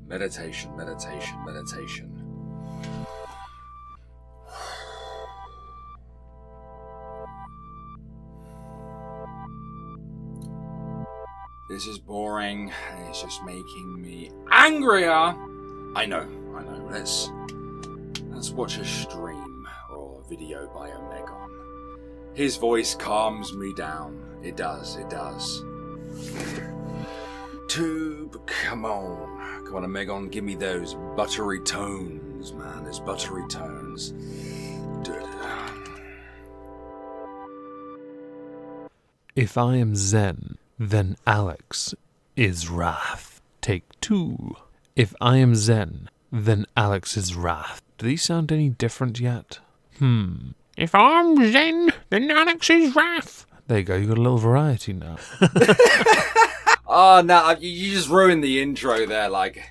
Meditation, meditation, meditation. This is boring, and it's just making me angrier. I know. Let's watch a stream or a video by Omegon. His voice calms me down. It does. Tube, come on, Omegon, give me those buttery tones, man. Those buttery tones. If I am Zen, then Alex is Wrath. Take 2. If I am Zen, then Alex is Wrath. Do these sound any different yet? If I'm Zen, then Alex is Wrath. There you go, you got a little variety now. Oh, no, you just ruined the intro there, like...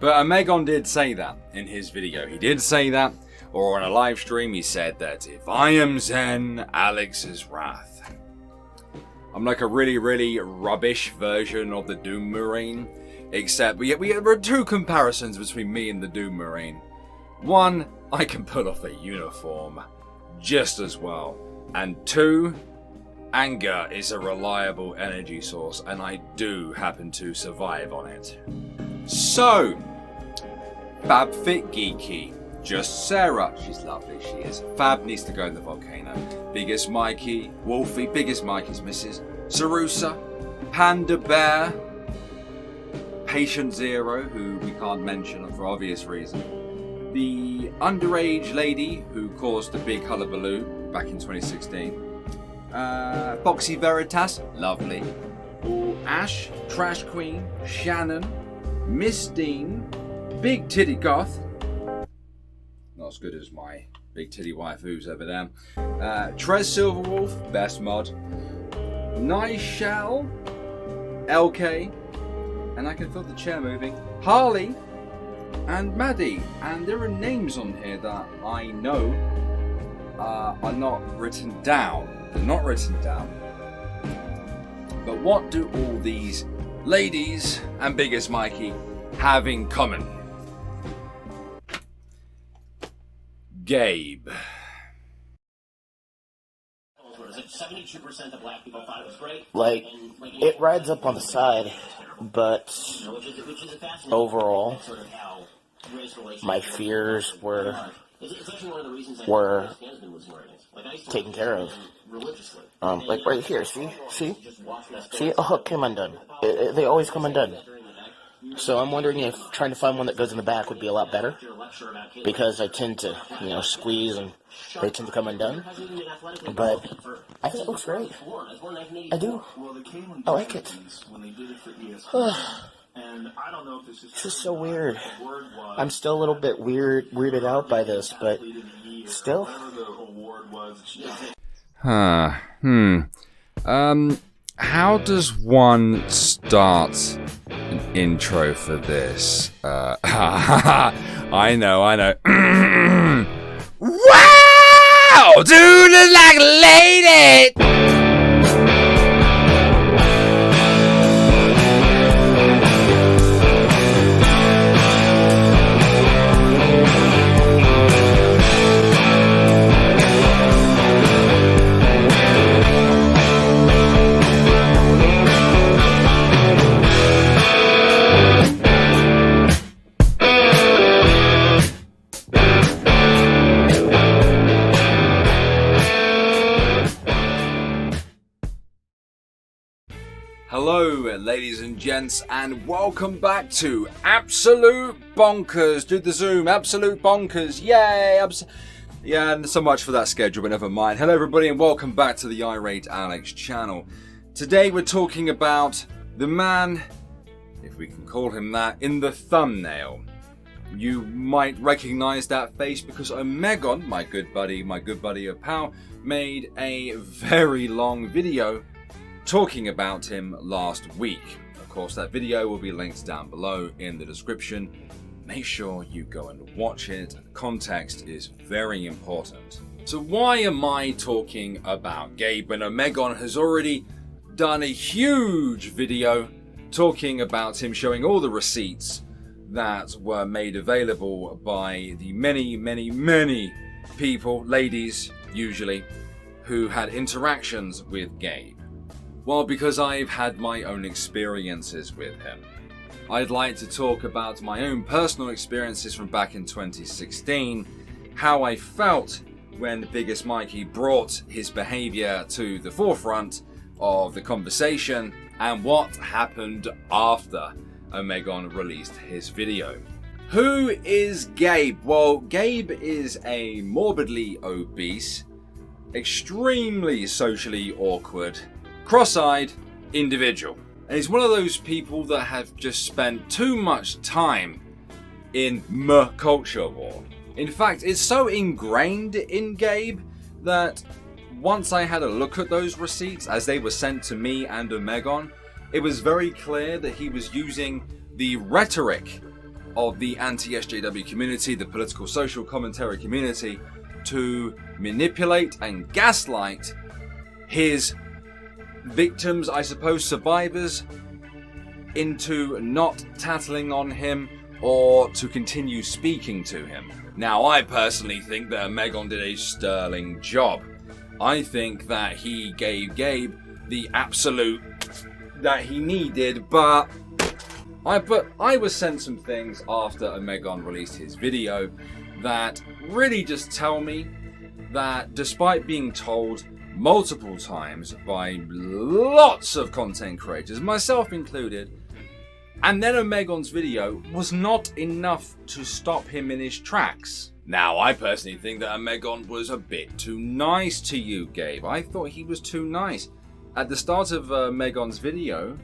But Omegon did say that in his video. He did say that, or on a live stream he said that if I am Zen, Alex is Wrath. I'm like a really, really rubbish version of the Doom Marine, except there are 2 comparisons between me and the Doom Marine. One, I can pull off a uniform just as well, and 2, anger is a reliable energy source, and I do happen to survive on it. So, FabFit Geeky, Just Sarah, she's lovely, she is. Fab needs to go in the volcano. Biggest Mikey, Wolfie, Biggest Mikey's missus, Sarusa, Panda Bear, Patient Zero, who we can't mention for obvious reasons. The underage lady who caused the big hullabaloo back in 2016. Foxy Veritas, lovely. Ash, Trash Queen, Shannon, Miss Dean, Big Titty Goth. Not as good as my big titty wife who's over there. Trez Silverwolf, best mod. Nishal, LK, and I can feel the chair moving. Harley, and Maddie, and there are names on here that I know are not written down. They're not written down. But what do all these ladies and Biggest Mikey have in common? Gabe. 72% of black people thought it was great. Like, it rides up on the side, but overall, my fears were taken care of. Like right here, see? Oh, came undone. They always come undone. So I'm wondering if trying to find one that goes in the back would be a lot better, because I tend to, squeeze and they tend to come undone. But I think it looks great. I do. I like it. This is so weird. I'm still a little bit weirded out by this, but still. How does one start an intro for this? I know. Wow! Dude is like a lady! Hello, ladies and gents, and welcome back to Absolute Bonkers. Do the zoom, Absolute Bonkers, yay! Yeah, and so much for that schedule, but never mind. Hello, everybody, and welcome back to the Irate Alex channel. Today, we're talking about the man, if we can call him that, in the thumbnail. You might recognize that face because Omegon, my good buddy of pal, made a very long video talking about him last week. Of course, that video will be linked down below in the description. Make sure you go and watch it. Context is very important. So why am I talking about Gabe when Omegon has already done a huge video talking about him showing all the receipts that were made available by the many people, ladies usually, who had interactions with Gabe. Well, because I've had my own experiences with him. I'd like to talk about my own personal experiences from back in 2016, how I felt when Biggest Mikey brought his behaviour to the forefront of the conversation, and what happened after Omegon released his video. Who is Gabe? Well, Gabe is a morbidly obese, extremely socially awkward, cross-eyed individual. And he's one of those people that have just spent too much time in culture war. In fact, it's so ingrained in Gabe that once I had a look at those receipts as they were sent to me and Omegon, it was very clear that he was using the rhetoric of the anti-SJW community, the political social commentary community, to manipulate and gaslight his victims, I suppose survivors, into not tattling on him or to continue speaking to him. Now, I personally think that Omegon did a sterling job. I think that he gave Gabe the absolute that he needed, but I was sent some things after Omegon released his video that really just tell me that despite being told multiple times by lots of content creators, myself included, and then Omegon's video was not enough to stop him in his tracks. Now, I personally think that Omegon was a bit too nice to you, Gabe. I thought he was too nice. At the start of Omegon's video,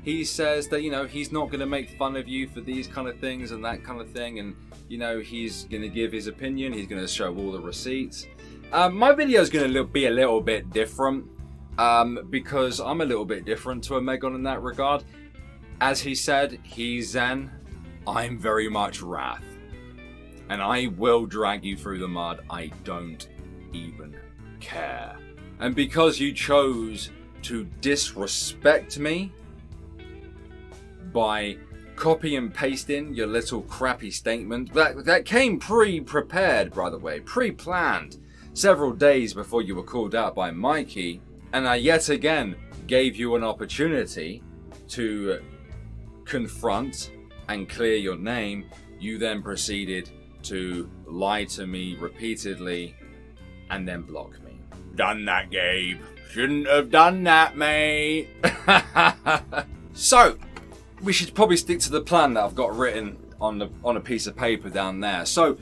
he says that, you know, he's not going to make fun of you for these kind of things and that kind of thing, and, you know, he's going to give his opinion, he's going to show all the receipts. My video is going to be a little bit different, because I'm a little bit different to Omegon in that regard. As he said, he's Zen, I'm very much Wrath. And I will drag you through the mud, I don't even care. And because you chose to disrespect me by copy and pasting your little crappy statement, that came pre-prepared, by the way, pre-planned, several days before you were called out by Mikey, and I yet again gave you an opportunity to confront and clear your name, you then proceeded to lie to me repeatedly and then block me. Done that, Gabe. Shouldn't have done that, mate. So, we should probably stick to the plan that I've got written on a piece of paper down there. So,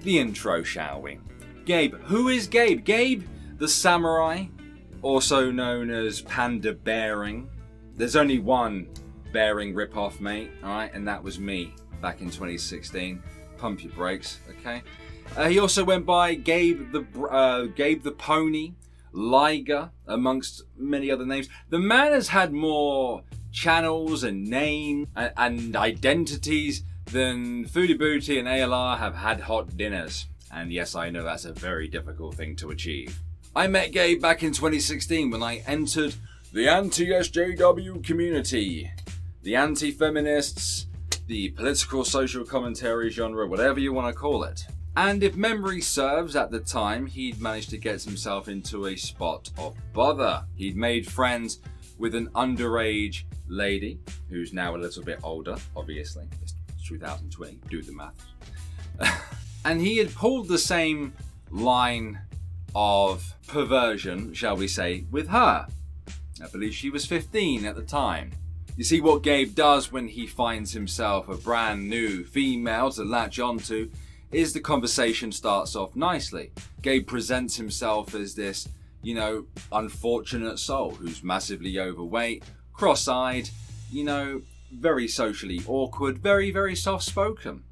the intro, shall we? Gabe. Who is Gabe? Gabe the Samurai, also known as Panda Bearing. There's only one Bearing ripoff, mate, alright? And that was me back in 2016. Pump your brakes, okay? He also went by Gabe the Pony, Liger, amongst many other names. The man has had more channels and names and identities than Foodie Booty and ALR have had hot dinners. And yes, I know that's a very difficult thing to achieve. I met Gabe back in 2016 when I entered the anti-SJW community. The anti-feminists, the political social commentary genre, whatever you want to call it. And if memory serves, at the time, he'd managed to get himself into a spot of bother. He'd made friends with an underage lady, who's now a little bit older, obviously. It's 2020, do the maths. And he had pulled the same line of perversion, shall we say, with her. I believe she was 15 at the time. You see, what Gabe does when he finds himself a brand new female to latch onto is the conversation starts off nicely. Gabe presents himself as this, you know, unfortunate soul who's massively overweight, cross-eyed, you know, very socially awkward, very, very soft-spoken.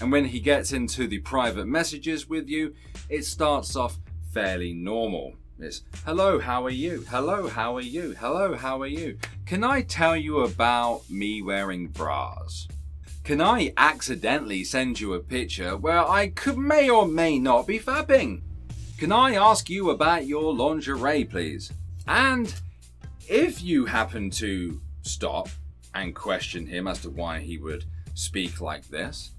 And when he gets into the private messages with you, it starts off fairly normal. It's, hello, how are you? Hello, how are you? Hello, how are you? Can I tell you about me wearing bras? Can I accidentally send you a picture where I may or may not be fapping? Can I ask you about your lingerie, please? And if you happen to stop and question him as to why he would speak like this,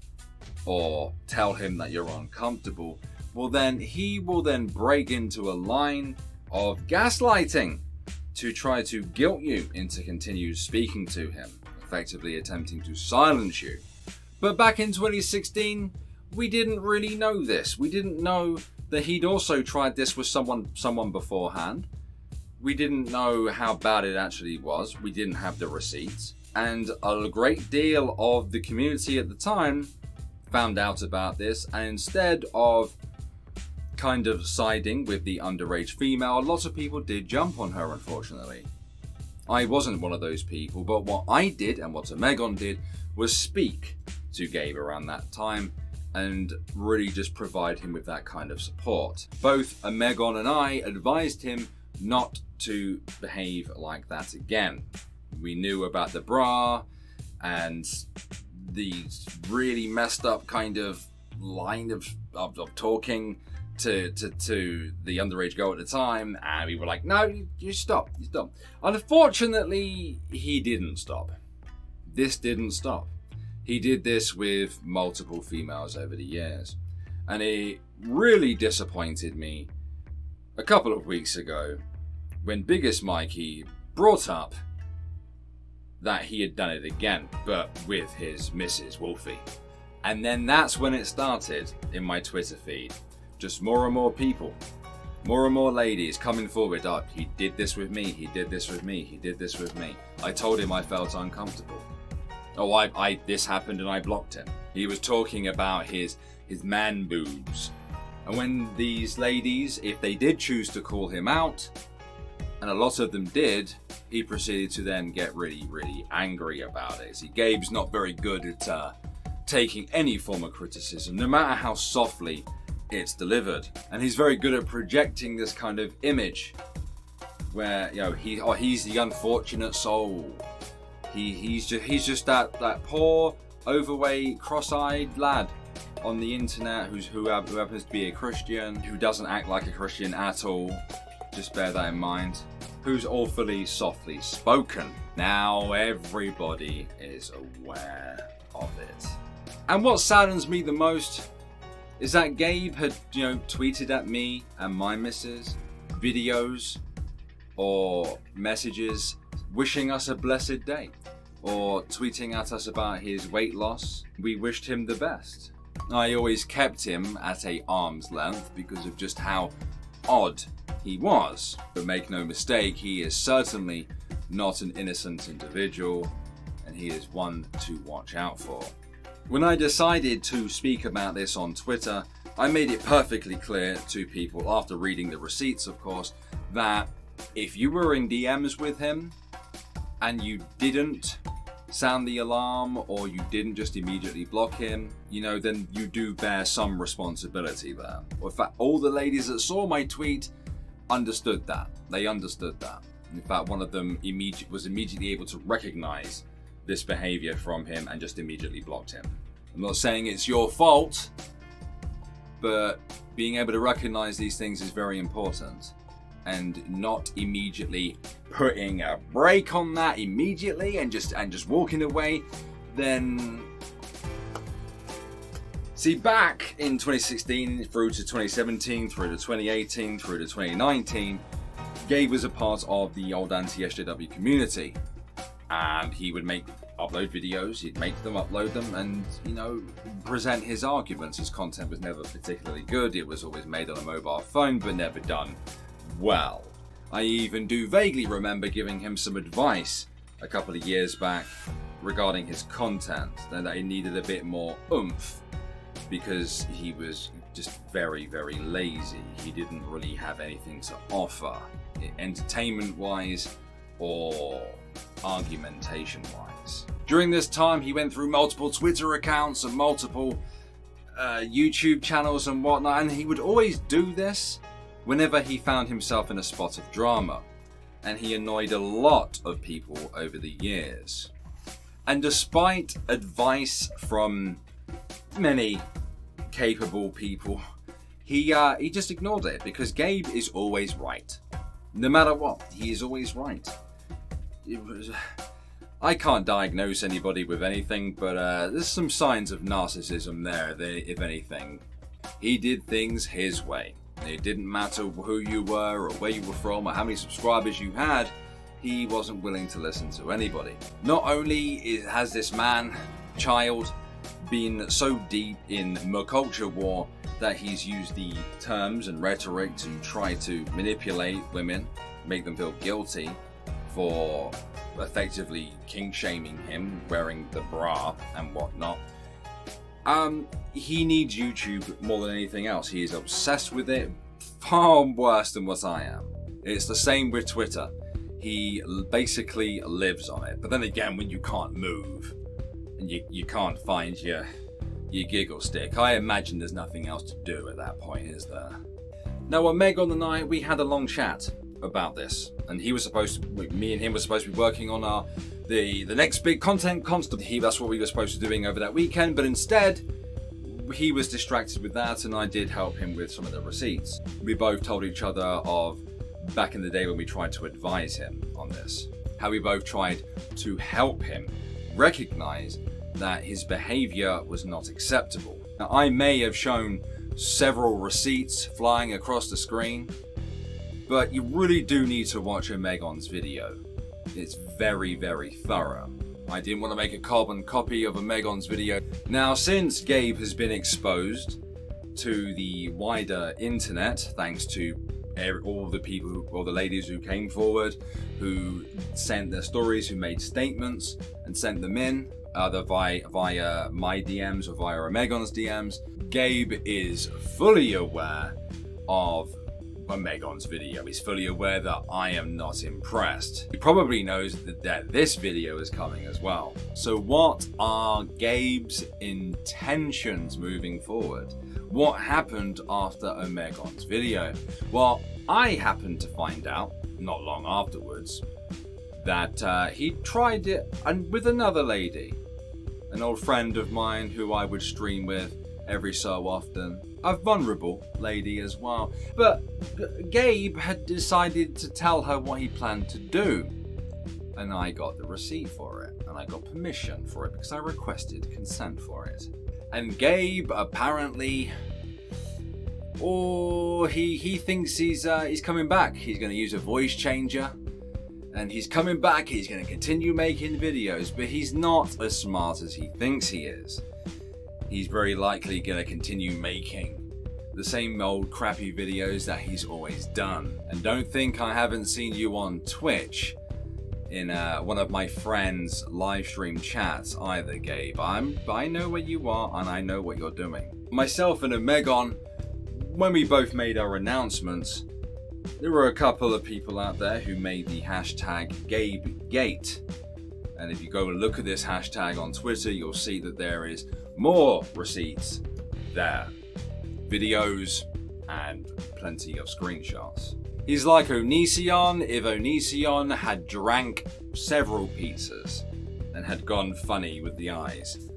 or tell him that you're uncomfortable, well then he will then break into a line of gaslighting to try to guilt you into continue speaking to him, effectively attempting to silence you. But back in 2016, we didn't really know this. We didn't know that he'd also tried this with someone beforehand. We didn't know how bad it actually was. We didn't have the receipts. And a great deal of the community at the time found out about this, and instead of kind of siding with the underage female, a lot of people did jump on her, unfortunately. I wasn't one of those people, but what I did and what Omegon did was speak to Gabe around that time and really just provide him with that kind of support. Both Omegon and I advised him not to behave like that again. We knew about the bra and the really messed up kind of line of talking to the underage girl at the time, and we were like, no, you stop. Unfortunately, he didn't stop. This didn't stop. He did this with multiple females over the years, and it really disappointed me a couple of weeks ago when Biggest Mikey brought up that he had done it again, but with his Mrs. Wolfie. And then that's when it started in my Twitter feed. Just more and more people, more and more ladies coming forward. Oh, he did this with me, he did this with me, he did this with me. I told him I felt uncomfortable. Oh, this happened and I blocked him. He was talking about his man boobs. And when these ladies, if they did choose to call him out, and a lot of them did, he proceeded to then get really, really angry about it. See, Gabe's not very good at taking any form of criticism, no matter how softly it's delivered. And he's very good at projecting this kind of image where, you know, he's the unfortunate soul. He's just that poor, overweight, cross-eyed lad on the internet who happens to be a Christian, who doesn't act like a Christian at all. Just bear that in mind. Who's awfully softly spoken. Now everybody is aware of it. And what saddens me the most is that Gabe had, tweeted at me and my missus videos or messages wishing us a blessed day, or tweeting at us about his weight loss. We wished him the best. I always kept him at a arm's length because of just how odd he was. But make no mistake, he is certainly not an innocent individual, and he is one to watch out for. When I decided to speak about this on Twitter, I made it perfectly clear to people, after reading the receipts of course, that if you were in DMs with him and you didn't sound the alarm, or you didn't just immediately block him, then you do bear some responsibility there. Or in fact, all the ladies that saw my tweet understood that. They understood that. In fact, one of them was immediately able to recognize this behavior from him and just immediately blocked him. I'm not saying it's your fault, but being able to recognize these things is very important. And not immediately putting a break on that immediately and just walking away, then... See, back in 2016 through to 2017, through to 2018, through to 2019, Gabe was a part of the old anti-SJW community, and he would upload videos, he'd make them, upload them, and present his arguments. His content was never particularly good. It was always made on a mobile phone, but never done well. I even do vaguely remember giving him some advice a couple of years back regarding his content, that he needed a bit more oomph because he was just very, very lazy. He didn't really have anything to offer, entertainment wise or argumentation wise. During this time, he went through multiple Twitter accounts and multiple YouTube channels and whatnot, and he would always do this whenever he found himself in a spot of drama, and he annoyed a lot of people over the years. And despite advice from many capable people, he just ignored it, because Gabe is always right. No matter what, he is always right. I can't diagnose anybody with anything, but there's some signs of narcissism there, if anything. He did things his way. It didn't matter who you were or where you were from or how many subscribers you had. He wasn't willing to listen to anybody. Not only has this Manchild been so deep in culture war that he's used the terms and rhetoric to try to manipulate women, make them feel guilty for effectively king-shaming him, wearing the bra and whatnot. He needs YouTube more than anything else. He is obsessed with it, far worse than what I am. It's the same with Twitter. He basically lives on it. But then again, when you can't move and you can't find your giggle stick, I imagine there's nothing else to do at that point, is there? Now, on Omegon the night, we had a long chat about this, and he was supposed to, me and him were supposed to be working on the next big content constant. That's what we were supposed to be doing over that weekend, but instead he was distracted with that, and I did help him with some of the receipts. We both told each other of back in the day when we tried to advise him on this, how we both tried to help him recognize that his behavior was not acceptable. Now, I may have shown several receipts flying across the screen, but you really do need to watch Omegon's video. It's very, very thorough. I didn't want to make a carbon copy of Omegon's video. Now, since Gabe has been exposed to the wider internet, thanks to all the people, all the ladies who came forward, who sent their stories, who made statements and sent them in, either via my DMs or via Omegon's DMs, Gabe is fully aware of Omegon's video. He's fully aware that I am not impressed. He probably knows that this video is coming as well. So what are Gabe's intentions moving forward? What happened after Omegon's video? Well, I happened to find out, not long afterwards, that he tried it with another lady, an old friend of mine who I would stream with every so often, a vulnerable lady as well. But Gabe had decided to tell her what he planned to do, and I got the receipt for it, and I got permission for it because I requested consent for it. And Gabe apparently, he thinks he's coming back. He's going to use a voice changer, and he's coming back. He's going to continue making videos, but he's not as smart as he thinks he is. He's very likely going to continue making the same old crappy videos that he's always done. And don't think I haven't seen you on Twitch in one of my friends' live stream chats either, Gabe. I know where you are and I know what you're doing. Myself and Omegon, when we both made our announcements, there were a couple of people out there who made the hashtag GabeGate. And if you go and look at this hashtag on Twitter, you'll see that there is more receipts there, videos, and plenty of screenshots. He's like Onision if Onision had drank several pizzas and had gone funny with the eyes.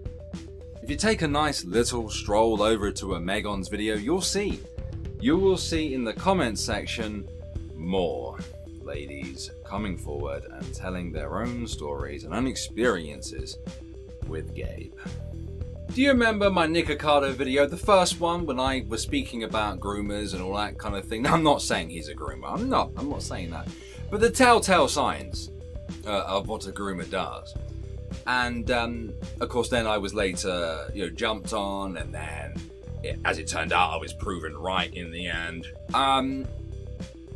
If you take a nice little stroll over to Omegon's video, you will see in the comments section more ladies coming forward and telling their own stories and own experiences with Gabe. Do you remember my Nikocado video, the first one, when I was speaking about groomers and all that kind of thing? Now, I'm not saying he's a groomer. I'm not saying that. But the telltale signs of what a groomer does. And of course, then I was later, jumped on, and then, as it turned out, I was proven right in the end.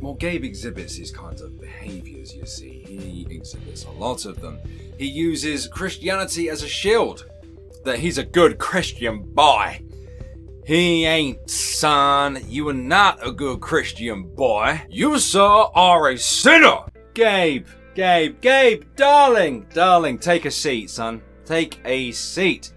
Well, Gabe exhibits these kinds of behaviors, you see. He exhibits a lot of them. He uses Christianity as a shield. That he's a good Christian boy. He ain't, son. You are not a good Christian boy. You, sir, are a sinner. Gabe, darling, take a seat, son. Take a seat.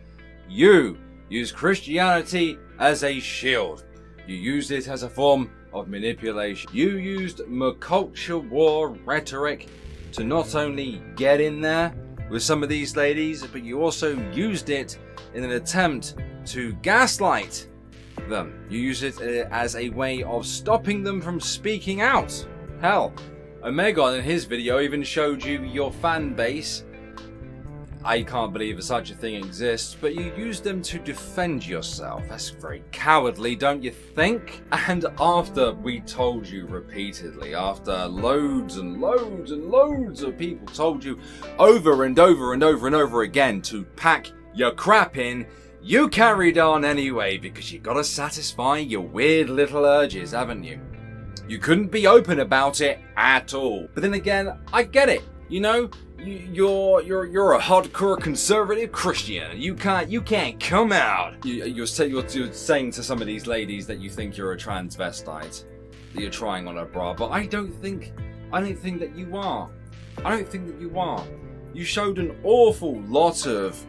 You use Christianity as a shield. You used it as a form of manipulation. You used culture war rhetoric to not only get in there with some of these ladies, but you also used it in an attempt to gaslight them. You used it as a way of stopping them from speaking out. Hell, Omegon in his video even showed you your fan base I can't believe that such a thing exists, but you use them to defend yourself. That's very cowardly, don't you think? And after we told you repeatedly, after loads and loads and loads of people told you over and over and over and over again to pack your crap in, you carried on anyway because you gotta satisfy your weird little urges, haven't you? You couldn't be open about it at all. But then again, I get it. You know, you're a hardcore conservative Christian. You can't come out. You're saying to some of these ladies that you think you're a transvestite, that you're trying on a bra, but I don't think that you are. I don't think that you are. You showed an awful lot of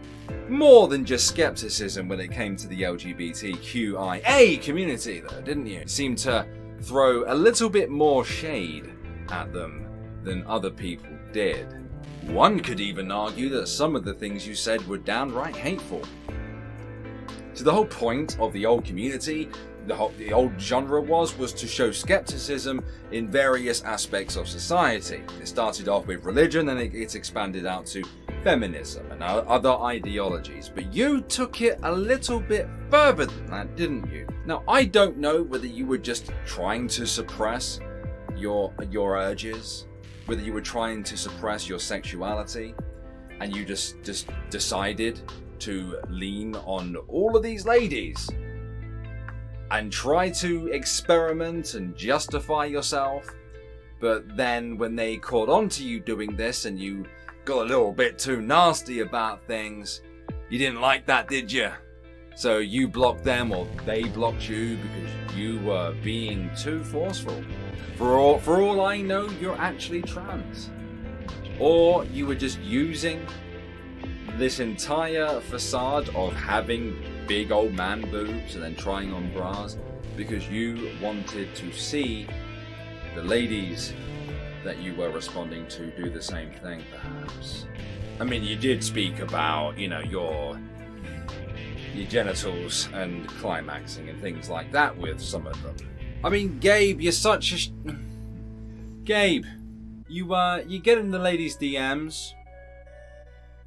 more than just skepticism when it came to the LGBTQIA community, though, didn't you? You seemed to throw a little bit more shade at them than other people did. One could even argue that some of the things you said were downright hateful. So the whole point of the old community, the old genre was to show skepticism in various aspects of society. It started off with religion, and it's expanded out to feminism and other ideologies. But you took it a little bit further than that, didn't you? Now, I don't know whether you were just trying to suppress your urges, whether you were trying to suppress your sexuality, and you just decided to lean on all of these ladies and try to experiment and justify yourself. But then when they caught on to you doing this and you got a little bit too nasty about things, you didn't like that, did you? So you blocked them, or they blocked you because you were being too forceful. For all I know, you're actually trans. Or you were just using this entire facade of having big old man boobs and then trying on bras because you wanted to see the ladies that you were responding to do the same thing, perhaps. I mean, you did speak about, you know, your genitals and climaxing and things like that with some of them. I mean, Gabe, you're such a... Gabe, you get in the ladies' DMs,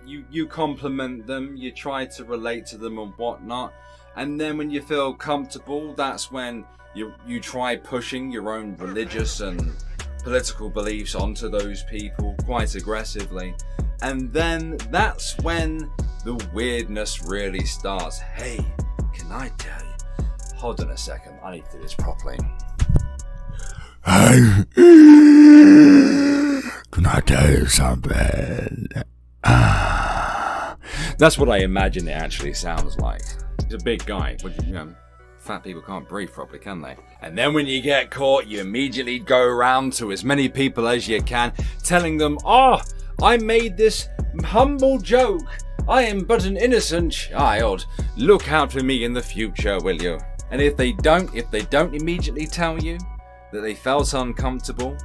you compliment them, you try to relate to them and whatnot, and then when you feel comfortable, that's when you try pushing your own religious and political beliefs onto those people quite aggressively, and then that's when the weirdness really starts. Hey, can I tell you? Hold on a second, I need to do this properly. Hey, can I tell you something? That's what I imagine it actually sounds like. He's a big guy. Fat people can't breathe properly, can they? And then when you get caught, you immediately go around to as many people as you can, telling them, "Oh, I made this humble joke. I am but an innocent child. Look out for me in the future, will you?" And if they don't immediately tell you that they felt uncomfortable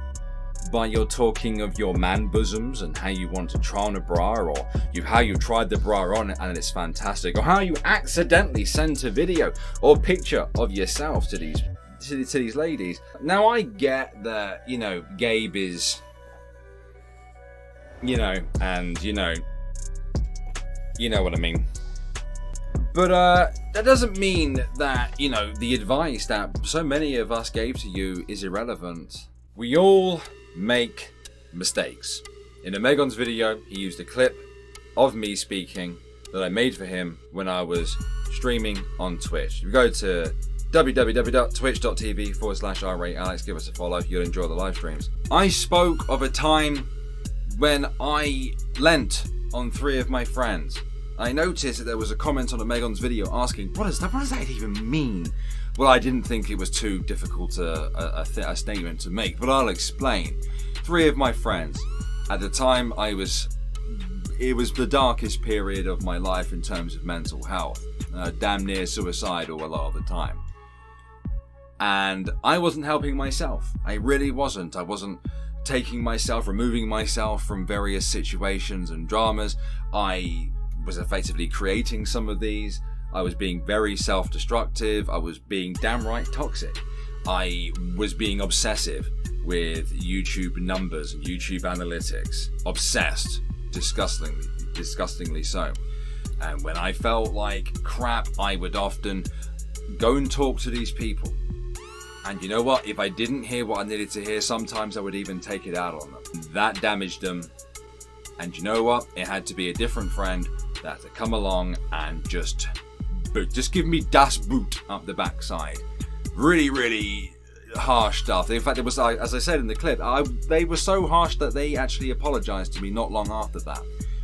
by your talking of your man bosoms and how you want to try on a bra, or how you tried the bra on and it's fantastic, or how you accidentally sent a video or picture of yourself to these ladies. Now I get that, Gabe is, and you know what I mean. But that doesn't mean that, the advice that so many of us gave to you is irrelevant. We all make mistakes. In Omegon's video, he used a clip of me speaking that I made for him when I was streaming on Twitch. If you go to www.twitch.tv/Irate Alex, give us a follow. You'll enjoy the live streams. I spoke of a time when I lent on 3 of my friends. I noticed that there was a comment on Omegon's video asking, what does that even mean? Well, I didn't think it was too difficult a statement to make, but I'll explain. 3 of my friends. At the time, it was the darkest period of my life in terms of mental health. Damn near suicidal a lot of the time. And I wasn't helping myself. I really wasn't. I wasn't removing myself from various situations and dramas. I was effectively creating some of these. I was being very self-destructive. I was being downright toxic. I was being obsessive with YouTube numbers and YouTube analytics. Obsessed disgustingly so. And when I felt like crap, I would often go and talk to these people. And you know what? If I didn't hear what I needed to hear, sometimes I would even take it out on them. That damaged them. And you know what? It had to be a different friend that had to come along and just give me das Boot up the backside. Really, really harsh stuff. In fact, it was, as I said in the clip, they were so harsh that they actually apologized to me not long after that.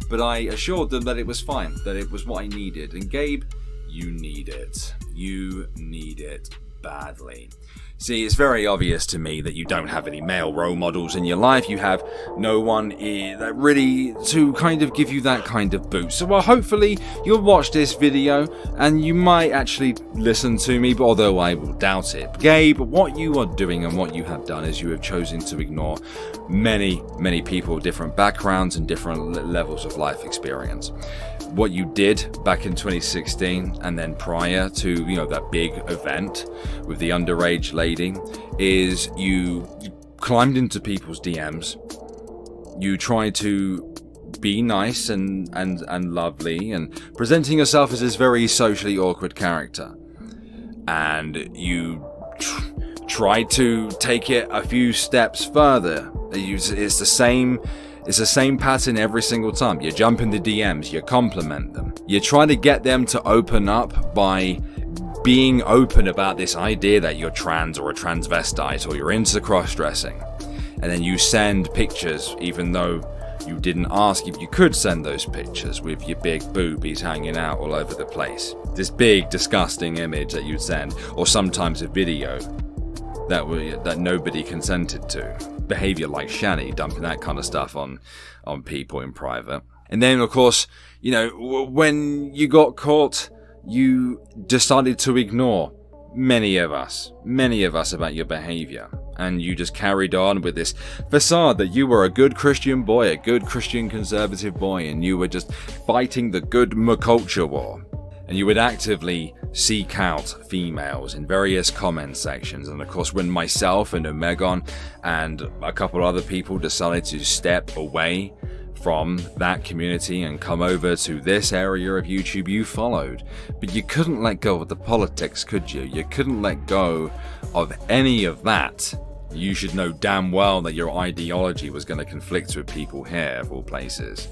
But I assured them that it was fine, that it was what I needed. And Gabe, you need it. You need it badly. See, it's very obvious to me that you don't have any male role models in your life. You have no one that really to kind of give you that kind of boost. So hopefully you'll watch this video and you might actually listen to me, but although I will doubt it. Gabe, what you are doing and what you have done is you have chosen to ignore many, many people, different backgrounds and different levels of life experience. What you did back in 2016 and then prior to, that big event with the underage lady is you climbed into people's DMs. You tried to be nice and lovely and presenting yourself as this very socially awkward character. And you tried to take it a few steps further. It's the same pattern every single time. You jump in the DMs, you compliment them. You try to get them to open up by being open about this idea that you're trans or a transvestite or you're into cross-dressing. And then you send pictures, even though you didn't ask if you could send those pictures, with your big boobies hanging out all over the place. This big, disgusting image that you'd send, or sometimes a video that nobody consented to. Behavior like Shani, dumping that kind of stuff on people in private. And then, of course, when you got caught, you decided to ignore many of us about your behavior. And you just carried on with this facade that you were a good Christian boy, a good Christian conservative boy, and you were just fighting the good culture war. And you would actively seek out females in various comment sections. And of course, when myself and Omegon and a couple other people decided to step away from that community and come over to this area of YouTube, you followed. But you couldn't let go of the politics, could you? You couldn't let go of any of that. You should know damn well that your ideology was going to conflict with people here, of all places.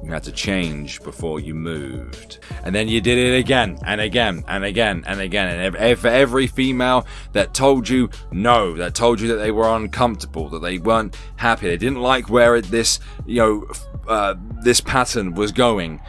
You had to change before you moved. And then you did it again and again and again and again. And for every female that told you no, that told you that they were uncomfortable, that they weren't happy, they didn't like where this pattern was going,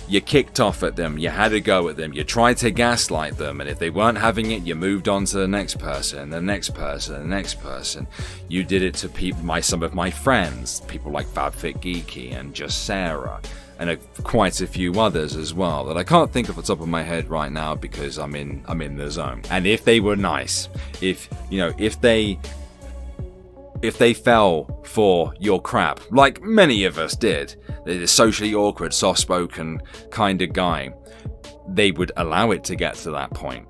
you kicked off at them, you had a go at them, you tried to gaslight them, and if they weren't having it, you moved on to the next person, the next person, the next person. You did it to some of my friends, people like FabFitGeeky and Just Sarah, and quite a few others as well that I can't think off the top of my head right now because I'm in the zone. And if they were nice, if they fell for your crap, like many of us did, the socially awkward, soft-spoken kind of guy, they would allow it to get to that point.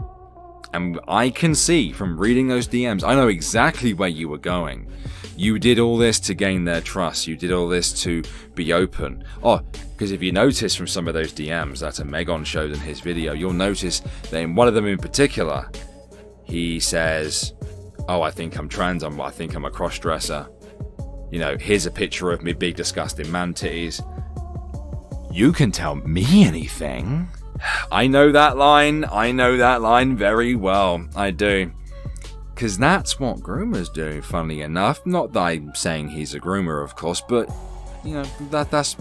And I can see from reading those DMs, I know exactly where you were going. You did all this to gain their trust. You did all this to be open. Oh, because if you notice from some of those DMs that Omegon showed in his video, you'll notice that in one of them in particular, he says, oh, I think I'm trans, I think I'm a cross-dresser. Here's a picture of me, big disgusting man titties. You can tell me anything. I know that line very well. I do. Because that's what groomers do, funnily enough. Not that I'm saying he's a groomer, of course, but, that's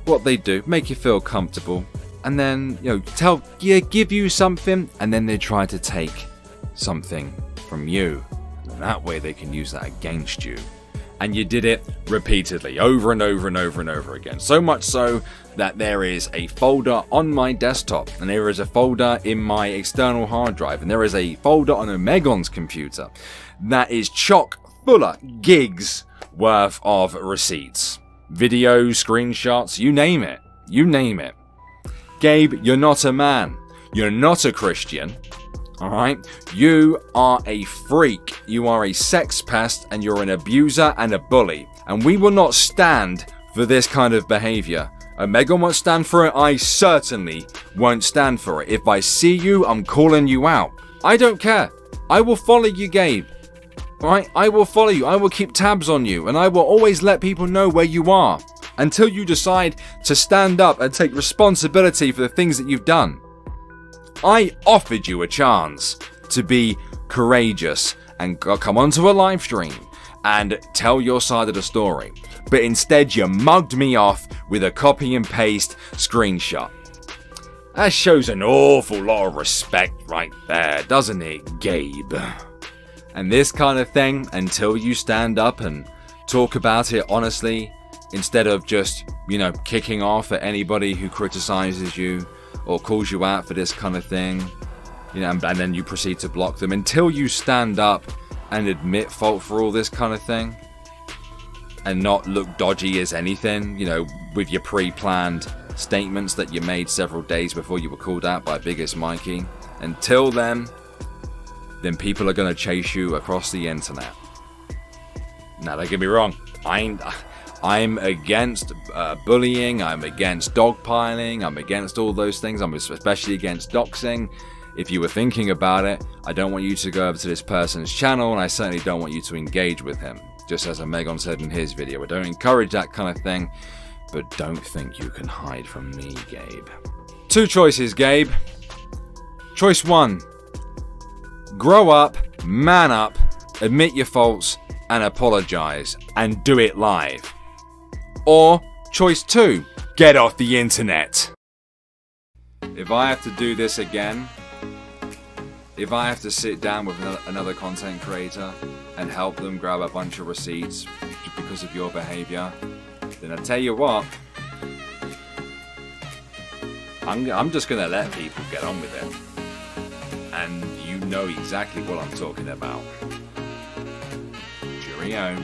what they do. Make you feel comfortable. And then, give you something, and then they try to take something from you. And that way they can use that against you. And you did it repeatedly, over and over and over and over again. So much so that there is a folder on my desktop, and there is a folder in my external hard drive, and there is a folder on Omegon's computer that is chock full of gigs worth of receipts. Videos, screenshots, you name it. You name it. Gabe, you're not a man. You're not a Christian. Alright? You are a freak. You are a sex pest, and you're an abuser and a bully. And we will not stand for this kind of behavior. Omegon won't stand for it. I certainly won't stand for it. If I see you, I'm calling you out. I don't care. I will follow you, Gabe. Alright? I will follow you. I will keep tabs on you. And I will always let people know where you are. Until you decide to stand up and take responsibility for the things that you've done. I offered you a chance to be courageous and come onto a live stream and tell your side of the story. But instead you mugged me off with a copy and paste screenshot. That shows an awful lot of respect right there, doesn't it, Gabe? And this kind of thing, until you stand up and talk about it honestly, instead of just, kicking off at anybody who criticizes you or calls you out for this kind of thing, and then you proceed to block them, until you stand up and admit fault for all this kind of thing and not look dodgy as anything, with your pre-planned statements that you made several days before you were called out by Biggest Mikey. Until then people are going to chase you across the internet. Now, don't get me wrong, I'm against bullying, I'm against dogpiling, I'm against all those things, I'm especially against doxing. If you were thinking about it, I don't want you to go over to this person's channel, and I certainly don't want you to engage with him. Just as Omegon said in his video, I don't encourage that kind of thing, but don't think you can hide from me, Gabe. 2 choices, Gabe. Choice 1. Grow up, man up, admit your faults, and apologize, and do it live. Or choice 2, get off the internet. If I have to do this again, if I have to sit down with another content creator and help them grab a bunch of receipts just because of your behavior, then I tell you what, I'm just going to let people get on with it. And you know exactly what I'm talking about. Cheerio.